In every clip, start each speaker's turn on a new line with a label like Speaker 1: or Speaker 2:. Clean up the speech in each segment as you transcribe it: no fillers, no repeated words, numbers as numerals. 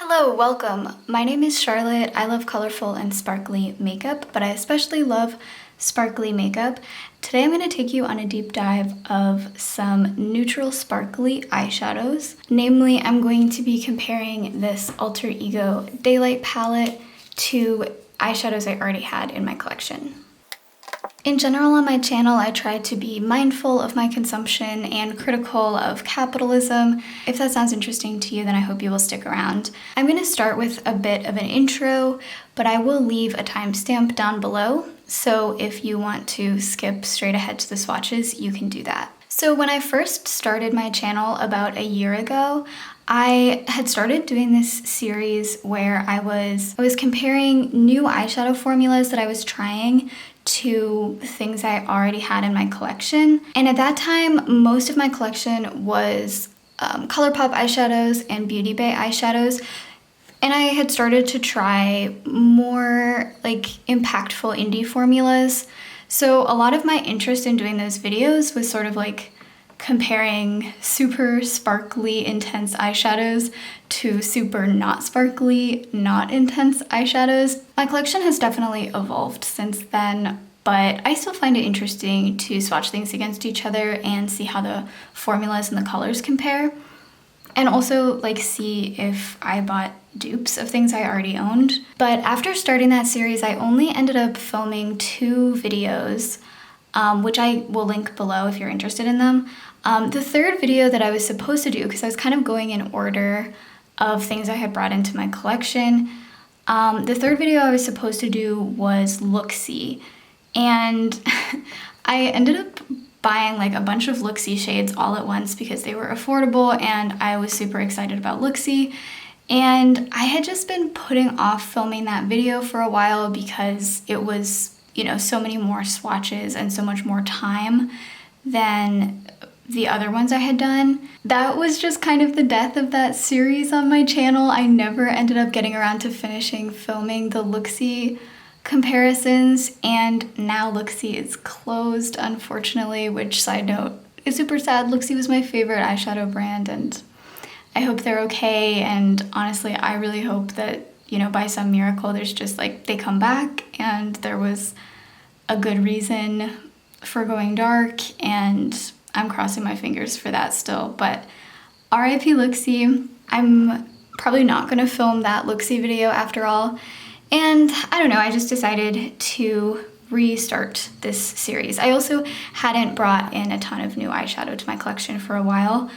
Speaker 1: Hello, welcome. My name is Charlotte. I love colorful and sparkly makeup, but I especially love sparkly makeup. Today I'm going to take you on a deep dive of some neutral sparkly eyeshadows. Namely, I'm going to be comparing this Alter Ego Daylight palette to eyeshadows I already had in my collection. In general on my channel, I try to be mindful of my consumption and critical of capitalism. If that sounds interesting to you, then I hope you will stick around. I'm going to start with a bit of an intro, but I will leave a timestamp down below. So if you want to skip straight ahead to the swatches, you can do that. So when I first started my channel about a year ago, I had started doing this series where I was comparing new eyeshadow formulas that I was trying to things I already had in my collection. And at that time, most of my collection was ColourPop eyeshadows and Beauty Bay eyeshadows. And I had started to try more like impactful indie formulas. So a lot of my interest in doing those videos was sort of like comparing super sparkly, intense eyeshadows to super not sparkly, not intense eyeshadows. My collection has definitely evolved since then, but I still find it interesting to swatch things against each other and see how the formulas and the colors compare. And also like see if I bought dupes of things I already owned. But after starting that series, I only ended up filming 2 videos, which I will link below if you're interested in them. The third video that I was supposed to do, because I was kind of going in order of things I had brought into my collection, the third video I was supposed to do was Look-See. And I ended up buying like a bunch of Look-See shades all at once because they were affordable and I was super excited about Look-See. And I had just been putting off filming that video for a while because it was, so many more swatches and so much more time than the other ones I had done. That was just kind of the death of that series on my channel. I never ended up getting around to finishing filming the Look-See comparisons, and now Look-See is closed, unfortunately, which, side note, is super sad. Look-See was my favorite eyeshadow brand, and I hope they're okay, and honestly, I really hope that, by some miracle, there's just like, they come back, and there was a good reason for going dark, and I'm crossing my fingers for that still, but RIP Look-See. I'm probably not gonna film that Look-See video after all. And I don't know, I just decided to restart this series. I also hadn't brought in a ton of new eyeshadow to my collection for a while,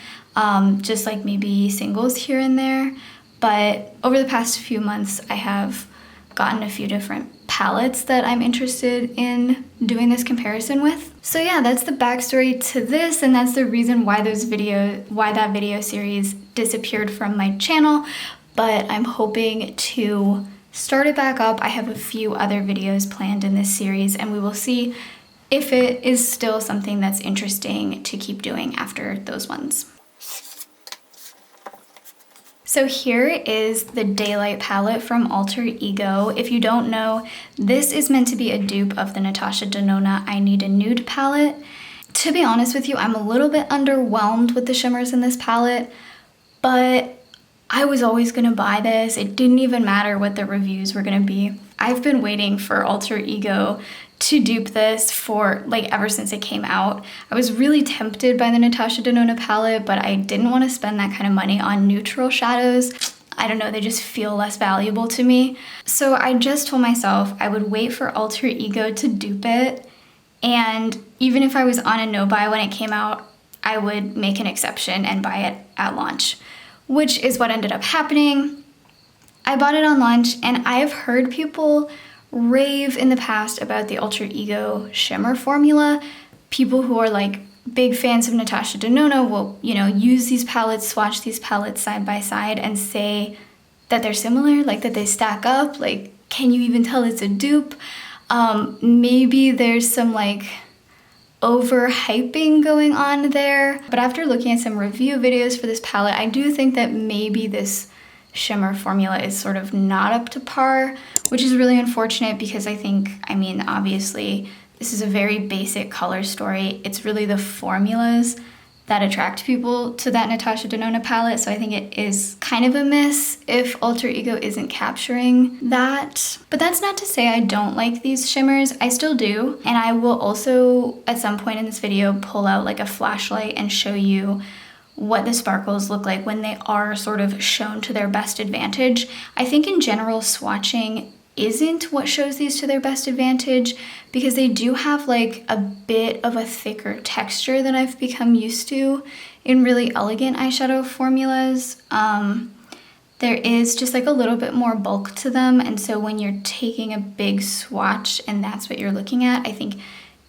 Speaker 1: just like maybe singles here and there. But over the past few months, I have gotten a few different palettes that I'm interested in doing this comparison with. So yeah, that's the backstory to this, and that's the reason why that video series disappeared from my channel. But I'm hoping to start it back up. I have a few other videos planned in this series, and we will see if it is still something that's interesting to keep doing after those ones. So here is the Daylight palette from Alter Ego. If you don't know, this is meant to be a dupe of the Natasha Denona I Need a Nude palette. To be honest with you, I'm a little bit underwhelmed with the shimmers in this palette, but I was always gonna buy this. It didn't even matter what the reviews were gonna be. I've been waiting for Alter Ego to dupe this for ever since it came out. I was really tempted by the Natasha Denona palette, but I didn't want to spend that kind of money on neutral shadows. I don't know, they just feel less valuable to me. So I just told myself I would wait for Alter Ego to dupe it, and even if I was on a no-buy when it came out, I would make an exception and buy it at launch, which is what ended up happening. I bought it on launch, and I have heard people rave in the past about the Alter Ego shimmer formula. People who are like big fans of Natasha Denona will, use these palettes, swatch these palettes side by side and say that they're similar, like that they stack up, like, can you even tell it's a dupe? Maybe there's some overhyping going on there. But after looking at some review videos for this palette, I do think that maybe this shimmer formula is sort of not up to par, which is really unfortunate because obviously this is a very basic color story. It's really the formulas that attract people to that Natasha Denona palette. So I think it is kind of a miss if Alter Ego isn't capturing that. But that's not to say I don't like these shimmers. I still do. And I will also, at some point in this video, pull out like a flashlight and show you what the sparkles look like when they are sort of shown to their best advantage. I think in general, swatching isn't what shows these to their best advantage because they do have like a bit of a thicker texture than I've become used to in really elegant eyeshadow formulas. There is just like a little bit more bulk to them, and so when you're taking a big swatch and that's what you're looking at, I think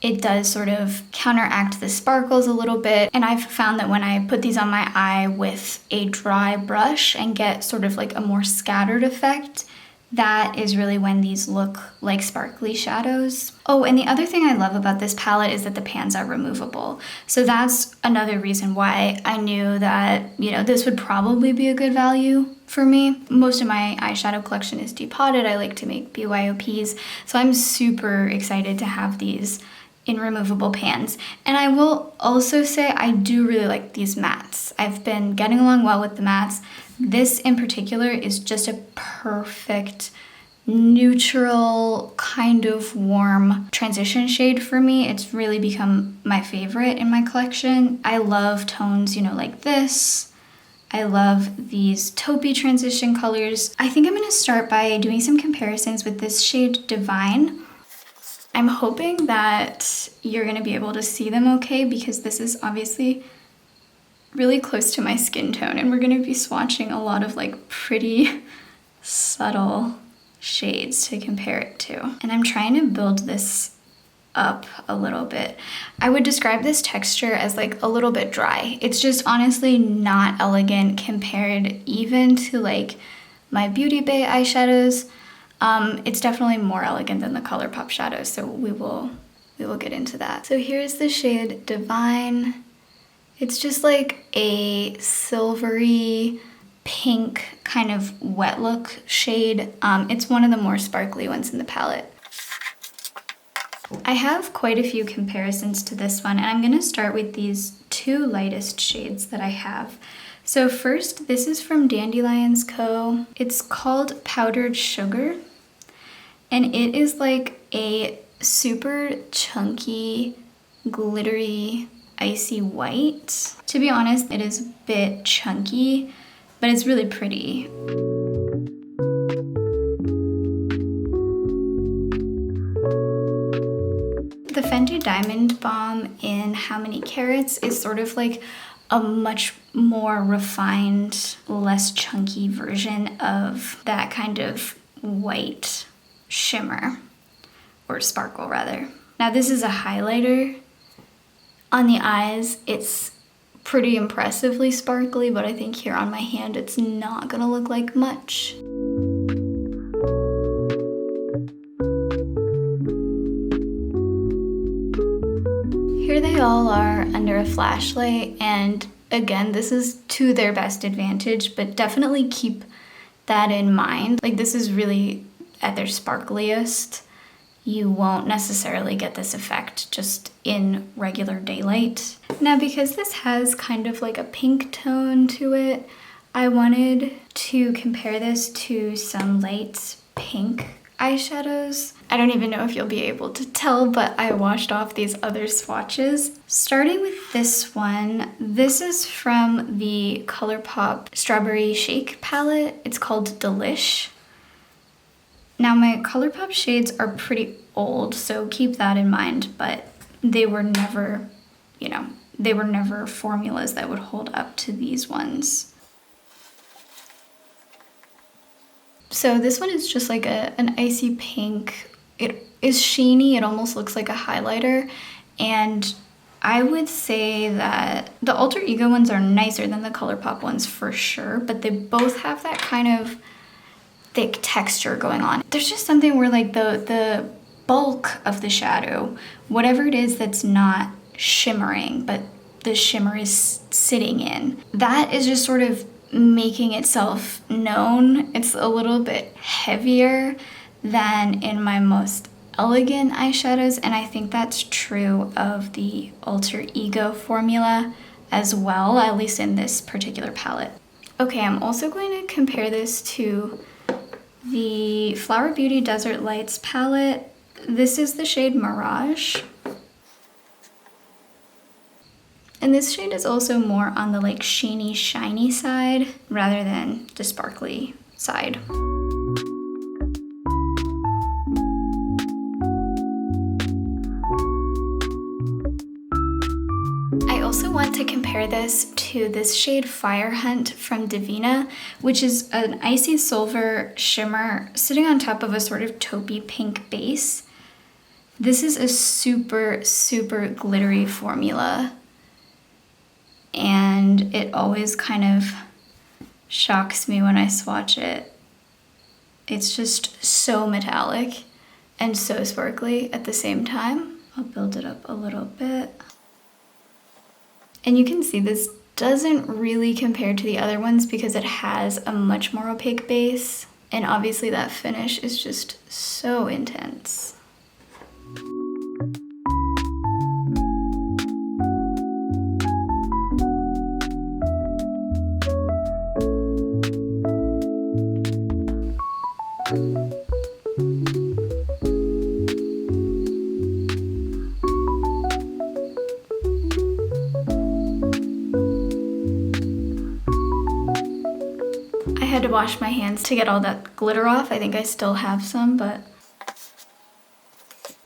Speaker 1: it does sort of counteract the sparkles a little bit. And I've found that when I put these on my eye with a dry brush and get sort of like a more scattered effect, that is really when these look like sparkly shadows. Oh, and the other thing I love about this palette is that the pans are removable. So that's another reason why I knew that, you know, this would probably be a good value for me. Most of my eyeshadow collection is depotted. I like to make BYOPs. So I'm super excited to have these in removable pans. And I will also say I do really like these mattes. I've been getting along well with the mattes. This in particular is just a perfect neutral kind of warm transition shade for me. It's really become my favorite in my collection. I love tones, you know, like this. I love these taupey transition colors. I think I'm gonna start by doing some comparisons with this shade Divine. I'm hoping that you're gonna be able to see them okay because this is obviously really close to my skin tone and we're gonna be swatching a lot of like pretty subtle shades to compare it to. And I'm trying to build this up a little bit. I would describe this texture as like a little bit dry. It's just honestly not elegant compared even to like my Beauty Bay eyeshadows. It's definitely more elegant than the ColourPop shadows, so we will get into that. So here's the shade Divine. It's just like a silvery pink kind of wet look shade. It's one of the more sparkly ones in the palette. I have quite a few comparisons to this one, and I'm gonna start with these two lightest shades that I have. So first, this is from Dandelions Co. It's called Powdered Sugar, and it is like a super chunky, glittery, icy white. To be honest, it is a bit chunky, but it's really pretty. The Fenty Diamond Bomb in How Many Carats is sort of like a much more refined, less chunky version of that kind of white shimmer, or sparkle rather. Now this is a highlighter. On the eyes, it's pretty impressively sparkly, but I think here on my hand, it's not gonna look like much. Here they all are under a flashlight, and again, this is to their best advantage, but definitely keep that in mind. Like, this is really at their sparkliest. You won't necessarily get this effect just in regular daylight. Now, because this has kind of like a pink tone to it, I wanted to compare this to some light pink eyeshadows. I don't even know if you'll be able to tell, but I washed off these other swatches. Starting with this one, this is from the ColourPop Strawberry Shake palette. It's called Delish. Now my ColourPop shades are pretty old, so keep that in mind, but they were never, you know, they were never formulas that would hold up to these ones. So this one is just like an icy pink. It is sheeny, it almost looks like a highlighter, and I would say that the Alter Ego ones are nicer than the ColourPop ones for sure, but they both have that kind of thick texture going on. There's just something where like the bulk of the shadow, whatever it is that's not shimmering, but the shimmer is sitting in, that is just sort of making itself known. It's a little bit heavier than in my most elegant eyeshadows, and I think that's true of the Alter Ego formula as well, at least in this particular palette. Okay, I'm also going to compare this to the Flower Beauty Desert Lights palette. This is the shade Mirage. And this shade is also more on the like sheeny, shiny side rather than the sparkly side. I also want to compare this to this shade Fire Hunt from Divina, which is an icy silver shimmer sitting on top of a sort of taupey pink base. This is a super, super glittery formula. And it always kind of shocks me when I swatch it. It's just so metallic and so sparkly at the same time. I'll build it up a little bit. And you can see this doesn't really compare to the other ones because it has a much more opaque base. And obviously that finish is just so intense. I had to wash my hands to get all that glitter off. I think I still have some, but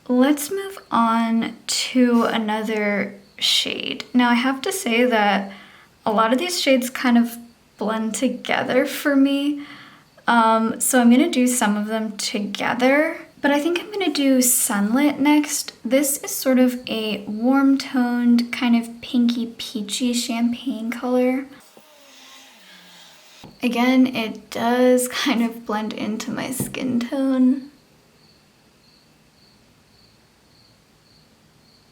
Speaker 1: let's move on to another shade. Now I have to say that a lot of these shades kind of blend together for me. So I'm gonna do some of them together, but I think I'm gonna do Sunlit next. This is sort of a warm toned, kind of pinky peachy champagne color. Again, it does kind of blend into my skin tone.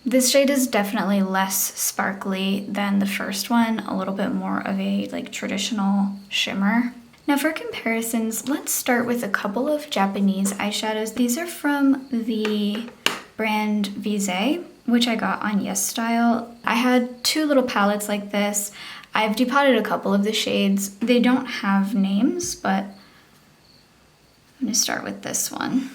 Speaker 1: This shade is definitely less sparkly than the first one, a little bit more of a like traditional shimmer. Now for comparisons, let's start with a couple of Japanese eyeshadows. These are from the brand Visé, which I got on Yes Style. I had two little palettes like this. I've depotted a couple of the shades. They don't have names, but I'm gonna start with this one.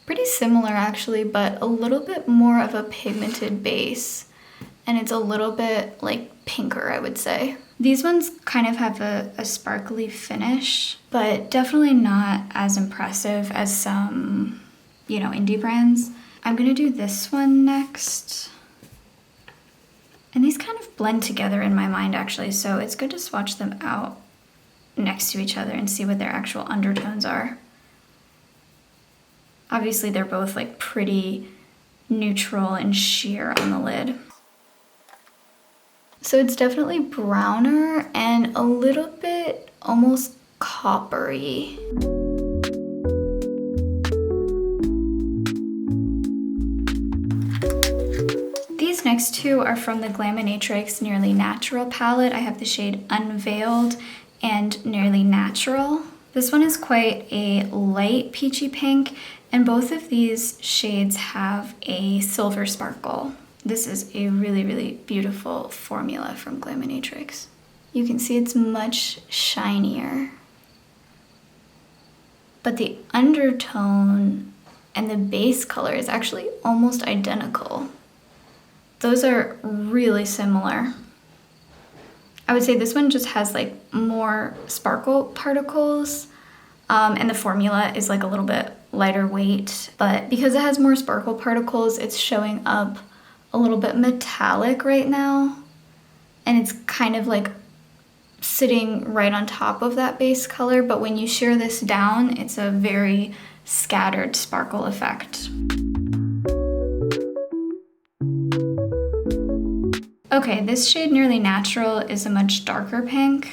Speaker 1: Pretty similar actually, but a little bit more of a pigmented base. And it's a little bit like pinker, I would say. These ones kind of have a sparkly finish, but definitely not as impressive as some, you know, indie brands. I'm gonna do this one next. And these kind of blend together in my mind actually, so it's good to swatch them out next to each other and see what their actual undertones are. Obviously they're both like pretty neutral and sheer on the lid. So it's definitely browner and a little bit almost coppery. These next two are from the Glaminatrix Nearly Natural palette. I have the shade Unveiled and Nearly Natural. This one is quite a light peachy pink, and both of these shades have a silver sparkle. This is a really, really beautiful formula from Glaminatrix. You can see it's much shinier, but the undertone and the base color is actually almost identical. Those are really similar. I would say this one just has like more sparkle particles, and the formula is like a little bit lighter weight, but because it has more sparkle particles, it's showing up a little bit metallic right now, and it's kind of like sitting right on top of that base color, but when you shear this down, it's a very scattered sparkle effect. Okay, this shade Nearly Natural is a much darker pink.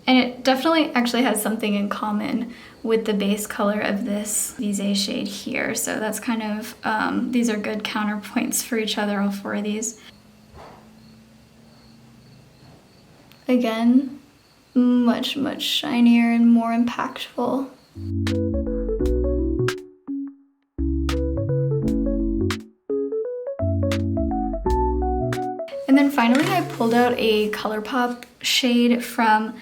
Speaker 1: And it definitely actually has something in common with the base color of this Visé shade here. So that's kind of, these are good counterpoints for each other, all four of these. Again, much, much shinier and more impactful. finally I pulled out a ColourPop shade from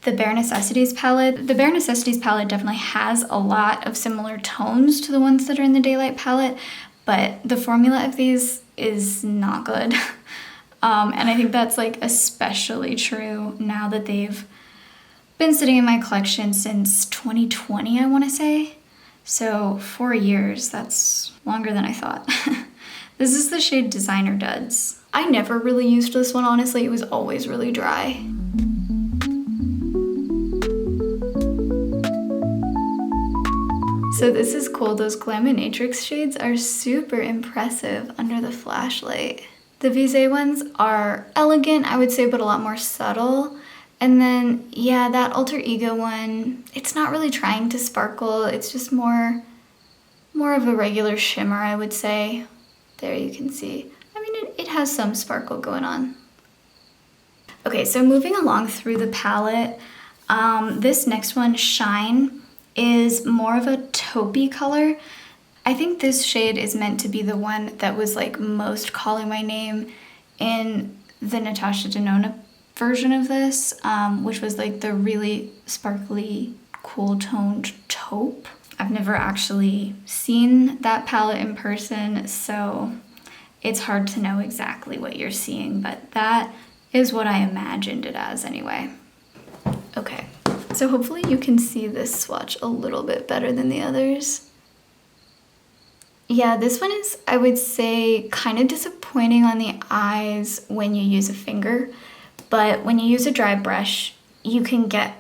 Speaker 1: the Bare Necessities palette. The Bare Necessities palette definitely has a lot of similar tones to the ones that are in the Daylight palette, but the formula of these is not good. And I think that's like especially true now that they've been sitting in my collection since 2020, I want to say. So 4 years, that's longer than I thought. This is the shade Designer Duds. I never really used this one, honestly. It was always really dry. So this is cool. Those Glaminatrix shades are super impressive under the flashlight. The Visé ones are elegant, I would say, but a lot more subtle. And then, yeah, that Alter Ego one, it's not really trying to sparkle. It's just more of a regular shimmer, I would say. There you can see. I mean, it has some sparkle going on. Okay, so moving along through the palette, this next one, Shine, is more of a taupey color. I think this shade is meant to be the one that was like most calling my name in the Natasha Denona version of this, which was like the really sparkly, cool toned taupe. I've never actually seen that palette in person, so it's hard to know exactly what you're seeing, but that is what I imagined it as anyway. Okay. So hopefully you can see this swatch a little bit better than the others. Yeah, this one is, I would say, kind of disappointing on the eyes when you use a finger, but when you use a dry brush, you can get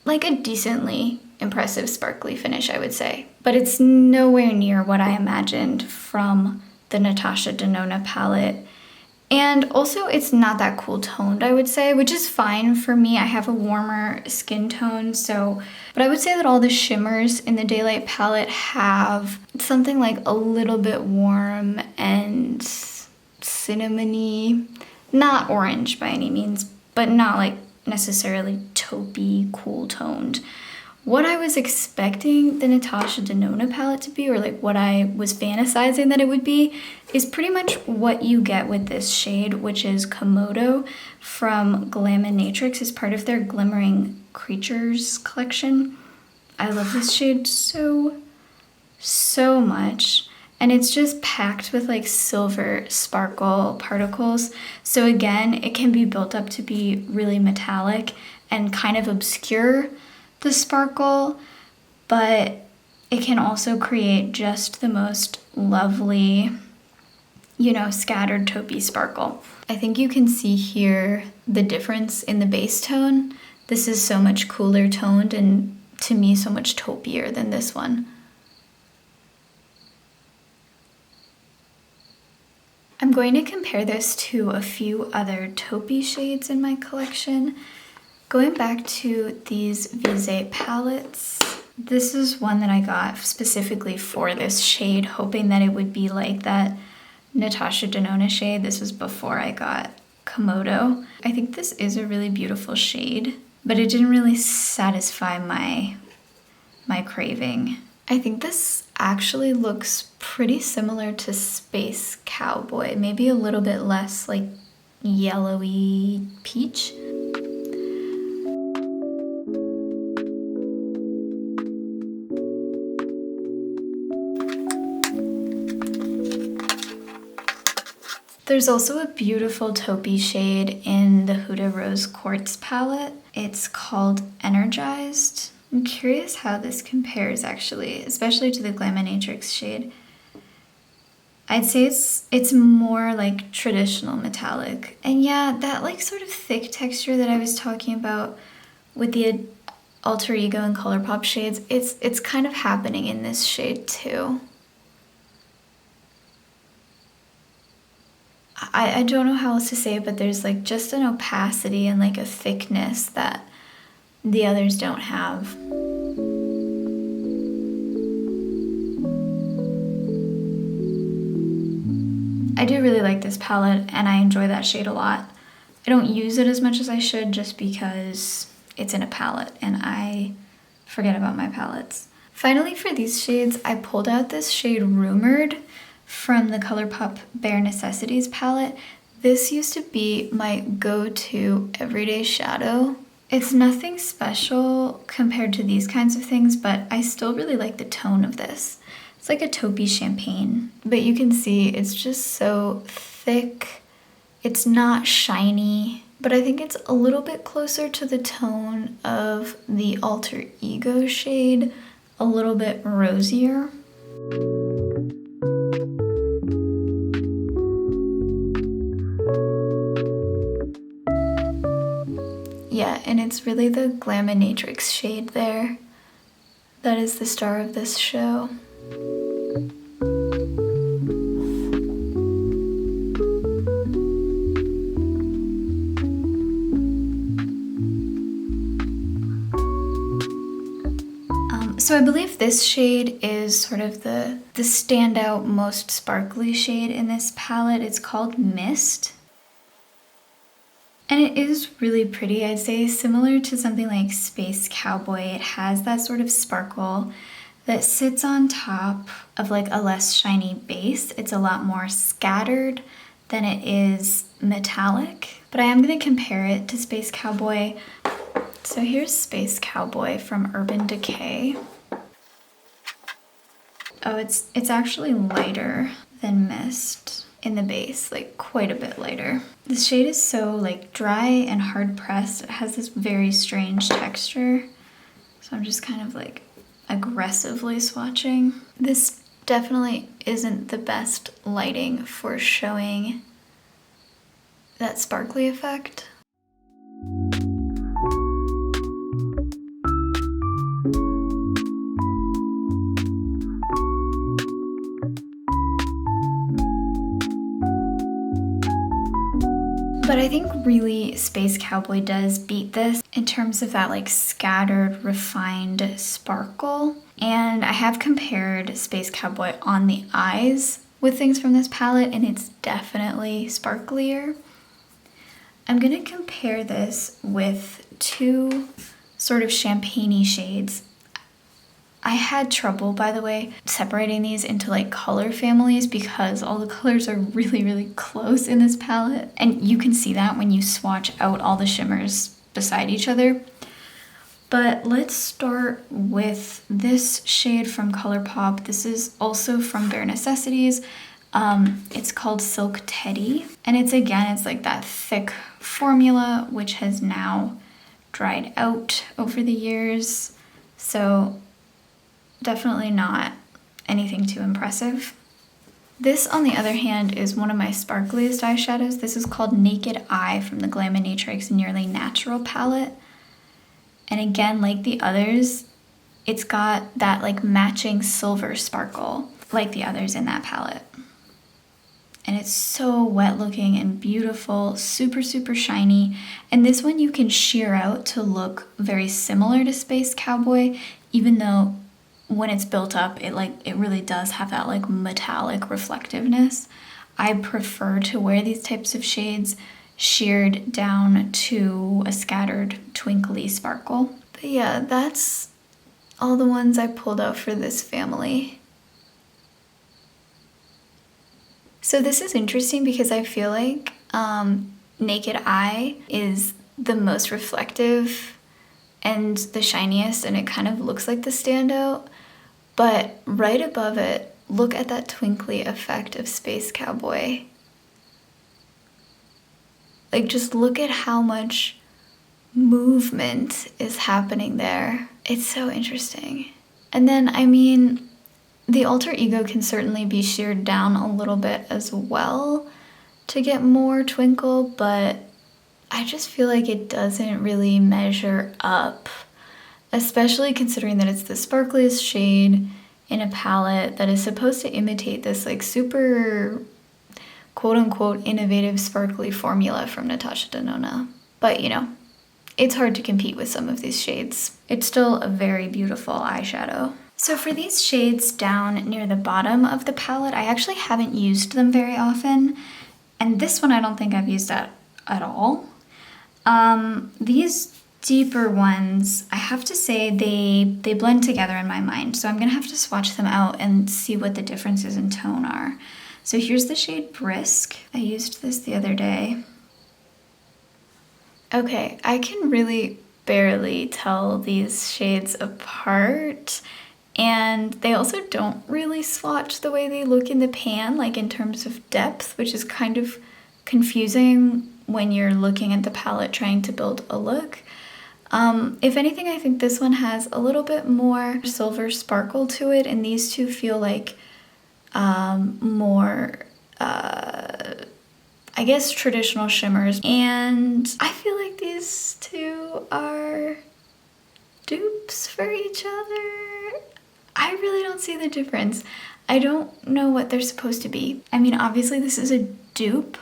Speaker 1: like a decently impressive sparkly finish, I would say. But it's nowhere near what I imagined from the Natasha Denona palette. And also it's not that cool toned, I would say, which is fine for me. I have a warmer skin tone, but I would say that all the shimmers in the Daylight palette have something like a little bit warm and cinnamony, not orange by any means, but not like necessarily taupey, cool toned. What I was expecting the Natasha Denona palette to be, or like what I was fantasizing that it would be, is pretty much what you get with this shade, which is Komodo from Glaminatrix as part of their Glimmering Creatures collection. I love this shade so much. And it's just packed with like silver sparkle particles. So again, it can be built up to be really metallic and kind of obscure the sparkle, but it can also create just the most lovely, you know, scattered taupey sparkle. I think you can see here the difference in the base tone. This is so much cooler toned and to me so much taupier than this one. I'm going to compare this to a few other taupey shades in my collection. Going back to these Visé palettes, this is one that I got specifically for this shade, hoping that it would be like that Natasha Denona shade. This was before I got Komodo. I think this is a really beautiful shade, but it didn't really satisfy my craving. I think this actually looks pretty similar to Space Cowboy, maybe a little bit less like yellowy peach. There's also a beautiful taupey shade in the Huda Rose Quartz palette. It's called Energized. I'm curious how this compares actually, especially to the Glaminatrix shade. I'd say it's more like traditional metallic. And yeah, that like sort of thick texture that I was talking about with the Alter Ego and ColourPop shades, it's kind of happening in this shade too. I don't know how else to say it, but there's like just an opacity and like a thickness that the others don't have. I do really like this palette and I enjoy that shade a lot. I don't use it as much as I should just because it's in a palette and I forget about my palettes. Finally, for these shades, I pulled out this shade Rumored from the ColourPop Bare Necessities palette. This used to be my go-to everyday shadow. It's nothing special compared to these kinds of things, but I still really like the tone of this. It's like a taupey champagne, but you can see it's just so thick. It's not shiny, but I think it's a little bit closer to the tone of the Alter Ego shade, a little bit rosier. Yeah, and it's really the Glaminatrix shade there that is the star of this show. So I believe this shade is sort of the standout, most sparkly shade in this palette. It's called Mist. And it is really pretty, I'd say, similar to something like Space Cowboy. It has that sort of sparkle that sits on top of like a less shiny base. It's a lot more scattered than it is metallic. But I am going to compare it to Space Cowboy. So here's Space Cowboy from Urban Decay. Oh, it's actually lighter than Mist in the base, like quite a bit lighter. This shade is so like dry and hard pressed. It has this very strange texture. So I'm just kind of like aggressively swatching. This definitely isn't the best lighting for showing that sparkly effect. But I think really Space Cowboy does beat this in terms of that like scattered, refined sparkle. And I have compared Space Cowboy on the eyes with things from this palette, and it's definitely sparklier. I'm gonna compare this with two sort of champagne-y shades. I had trouble, by the way, separating these into like color families because all the colors are really, really close in this palette. And you can see that when you swatch out all the shimmers beside each other. But let's start with this shade from ColourPop. This is also from Bare Necessities. It's called Silk Teddy. And it's like that thick formula, which has now dried out over the years. So definitely not anything too impressive. This, on the other hand, is one of my sparkliest eyeshadows. This is called Naked Eye from the Glaminatrix Nearly Natural palette. And again, like the others, it's got that like matching silver sparkle like the others in that palette. And it's so wet looking and beautiful, super, super shiny. And this one you can sheer out to look very similar to Space Cowboy, even though when it's built up, it really does have that like metallic reflectiveness. I prefer to wear these types of shades sheared down to a scattered twinkly sparkle. But yeah, that's all the ones I pulled out for this family. So this is interesting because I feel like Naked Eye is the most reflective and the shiniest, and it kind of looks like the standout. But right above it, look at that twinkly effect of Space Cowboy. Like, just look at how much movement is happening there. It's so interesting. And then, I mean, the Alter Ego can certainly be sheared down a little bit as well to get more twinkle, but I just feel like it doesn't really measure up, especially considering that it's the sparkliest shade in a palette that is supposed to imitate this like super quote-unquote innovative sparkly formula from Natasha Denona. But you know, it's hard to compete with some of these shades. It's still a very beautiful eyeshadow. So for these shades down near the bottom of the palette, I actually haven't used them very often. And this one I don't think I've used at all. These deeper ones, I have to say they blend together in my mind. So I'm gonna have to swatch them out and see what the differences in tone are. So here's the shade Brisk. I used this the other day. Okay, I can really barely tell these shades apart. And they also don't really swatch the way they look in the pan, like in terms of depth, which is kind of confusing when you're looking at the palette trying to build a look. If anything, I think this one has a little bit more silver sparkle to it, and these two feel like more, I guess, traditional shimmers. And I feel like these two are dupes for each other. I really don't see the difference. I don't know what they're supposed to be. I mean, obviously this is a dupe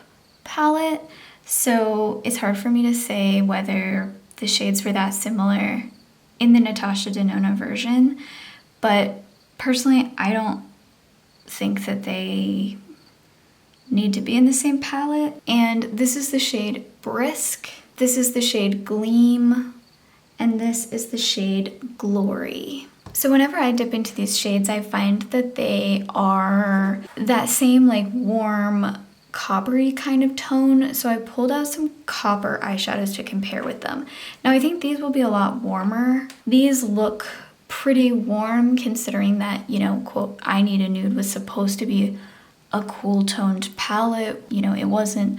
Speaker 1: palette, so it's hard for me to say whether the shades were that similar in the Natasha Denona version, but personally I don't think that they need to be in the same palette. And this is the shade Brisk, this is the shade Gleam, and this is the shade Glory. So whenever I dip into these shades, I find that they are that same like warm coppery kind of tone. So I pulled out some copper eyeshadows to compare with them. Now I think these will be a lot warmer. These look pretty warm considering that, you know, quote, I Need a Nude was supposed to be a cool toned palette. You know, it wasn't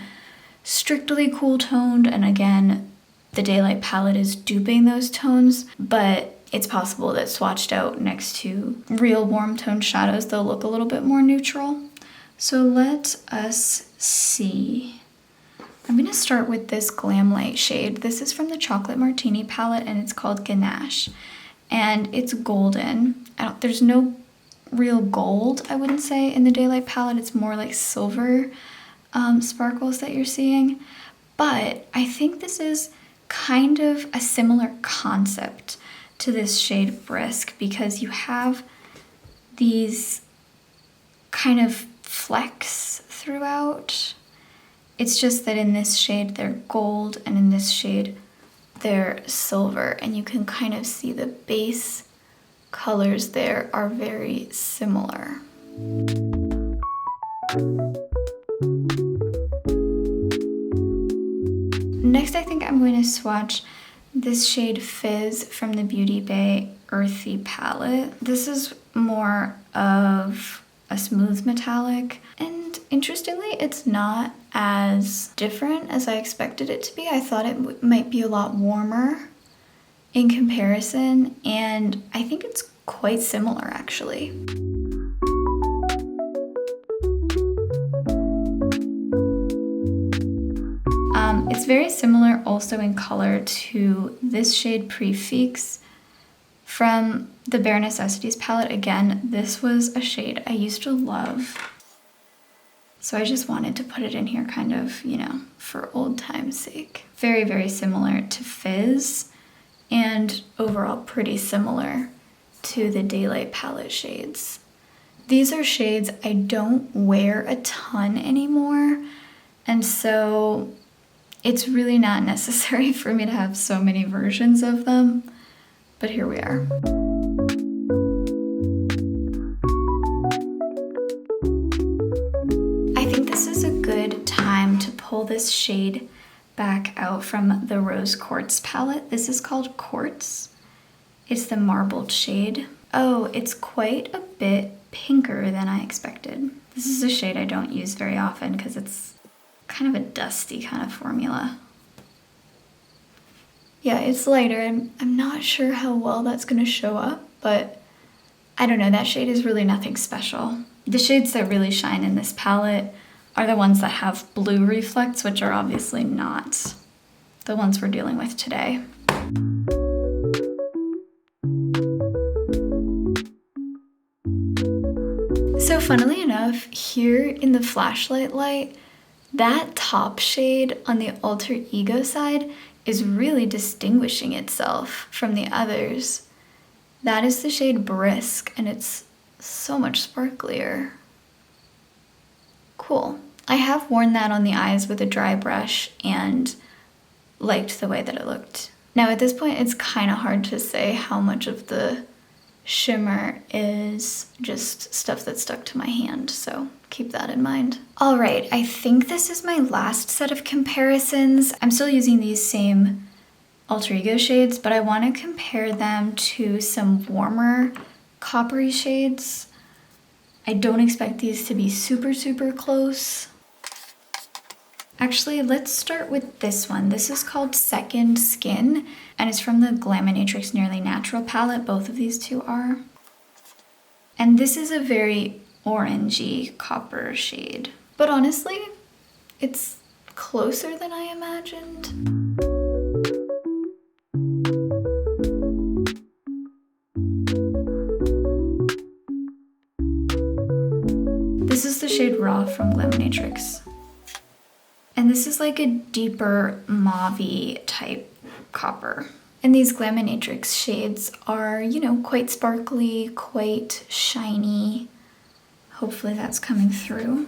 Speaker 1: strictly cool toned. And again, the Daylight palette is duping those tones, but it's possible that swatched out next to real warm toned shadows, they'll look a little bit more neutral. So let us see. I'm gonna start with this Glam Light shade. This is from the Chocolate Martini palette and it's called Ganache. And it's golden. There's no real gold, I wouldn't say, in the Daylight palette. It's more like silver sparkles that you're seeing. But I think this is kind of a similar concept to this shade Brisk because you have these kind of flecks throughout. It's just that in this shade they're gold and in this shade they're silver, and you can kind of see the base colors there are very similar. Next, I think I'm going to swatch this shade Fizz from the Beauty Bay Earthy palette. This is more of a smooth metallic, and interestingly, it's not as different as I expected it to be. I thought it might be a lot warmer in comparison, and I think it's quite similar actually. It's very similar also in color to this shade Prefix from the Bare Necessities palette. Again, this was a shade I used to love, so I just wanted to put it in here kind of, you know, for old time's sake. Very, very similar to Fizz, and overall pretty similar to the Daylight palette shades. These are shades I don't wear a ton anymore, and so it's really not necessary for me to have so many versions of them, but here we are. I think this is a good time to pull this shade back out from the Rose Quartz palette. This is called Quartz. It's the marbled shade. Oh, it's quite a bit pinker than I expected. This is a shade I don't use very often because it's kind of a dusty kind of formula. Yeah, it's lighter. I'm not sure how well that's gonna show up, but I don't know, that shade is really nothing special. The shades that really shine in this palette are the ones that have blue reflects, which are obviously not the ones we're dealing with today. So funnily enough, here in the flashlight light, that top shade on the Alter Ego side is really distinguishing itself from the others. That is the shade Brisk, and it's so much sparklier. Cool. I have worn that on the eyes with a dry brush and liked the way that it looked. Now at this point, it's kind of hard to say how much of the shimmer is just stuff that stuck to my hand, so keep that in mind. All right, I think this is my last set of comparisons. I'm still using these same Alter Ego shades, but I want to compare them to some warmer coppery shades. I don't expect these to be super, super close. Actually, let's start with this one. This is called Second Skin, and it's from the Glaminatrix Nearly Natural palette. Both of these two are. And this is a very orangey copper shade. But honestly, it's closer than I imagined. This is the shade Raw from Glaminatrix. And this is like a deeper mauve-y type copper. And these Glaminatrix shades are, you know, quite sparkly, quite shiny. Hopefully that's coming through.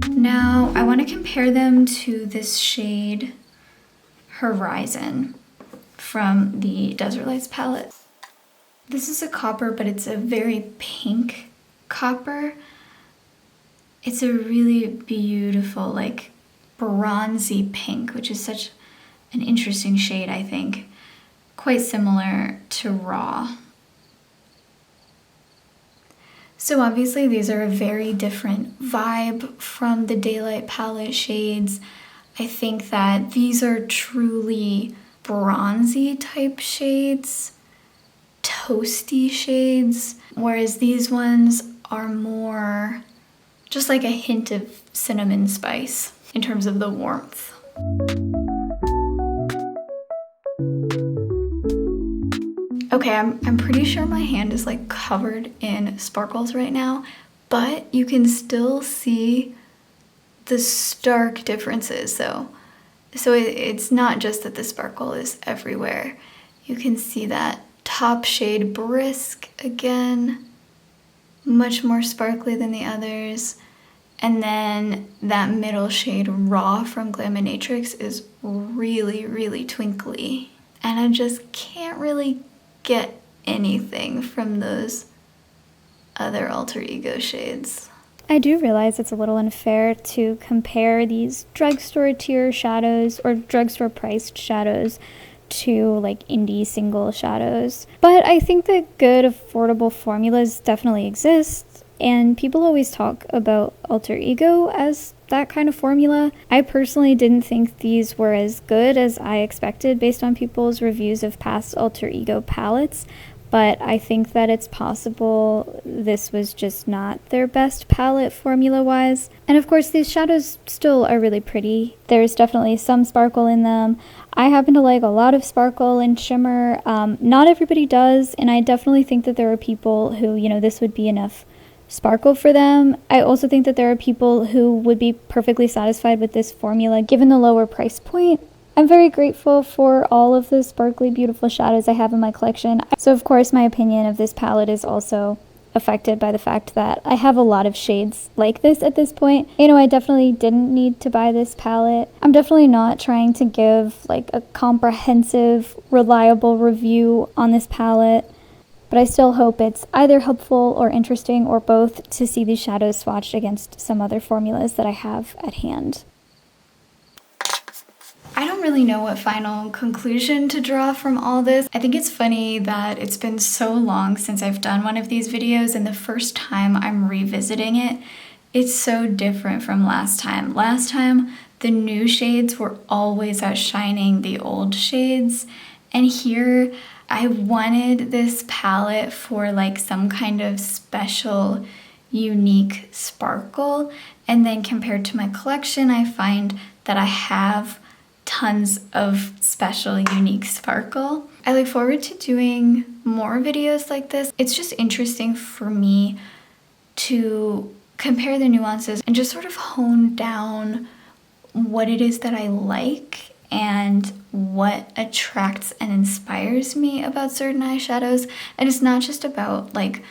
Speaker 1: Now, I want to compare them to this shade Horizon from the Desert Lights palette. This is a copper, but it's a very pink copper. It's a really beautiful, like bronzy pink, which is such an interesting shade, I think. Quite similar to Raw. So obviously these are a very different vibe from the Daylight palette shades. I think that these are truly bronzy type shades, toasty shades, whereas these ones are more just like a hint of cinnamon spice in terms of the warmth. Okay, I'm pretty sure my hand is like covered in sparkles right now, but you can still see the stark differences though. So it's not just that the sparkle is everywhere. You can see that top shade Brisk again, much more sparkly than the others. And then that middle shade Raw from Glaminatrix is really, really twinkly. And I just can't really get anything from those other Alter Ego shades.
Speaker 2: I do realize it's a little unfair to compare these drugstore tier shadows or drugstore priced shadows to like indie single shadows. But I think that good affordable formulas definitely exist, and people always talk about Alter Ego as that kind of formula. I personally didn't think these were as good as I expected based on people's reviews of past Alter Ego palettes, but I think that it's possible this was just not their best palette formula-wise. And of course, these shadows still are really pretty. There's definitely some sparkle in them. I happen to like a lot of sparkle and shimmer. Not everybody does, and I definitely think that there are people who, you know, this would be enough sparkle for them. I also think that there are people who would be perfectly satisfied with this formula given the lower price point. I'm very grateful for all of the sparkly, beautiful shadows I have in my collection. So of course my opinion of this palette is also affected by the fact that I have a lot of shades like this at this point. You know, I definitely didn't need to buy this palette. I'm definitely not trying to give like a comprehensive, reliable review on this palette, but I still hope it's either helpful or interesting or both to see these shadows swatched against some other formulas that I have at hand.
Speaker 1: I don't really know what final conclusion to draw from all this. I think it's funny that it's been so long since I've done one of these videos, and the first time I'm revisiting it, it's so different from last time. Last time, the new shades were always outshining the old shades, and here I wanted this palette for like some kind of special, unique sparkle, and then compared to my collection, I find that I have tons of special, unique sparkle. I look forward to doing more videos like this. It's just interesting for me to compare the nuances and just sort of hone down what it is that I like and what attracts and inspires me about certain eyeshadows. And it's not just about like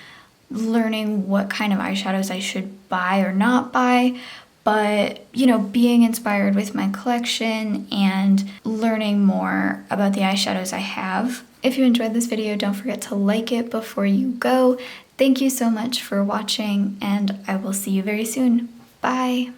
Speaker 1: learning what kind of eyeshadows I should buy or not buy, but you know, being inspired with my collection and learning more about the eyeshadows I have. If you enjoyed this video, don't forget to like it before you go. Thank you so much for watching, and I will see you very soon. Bye!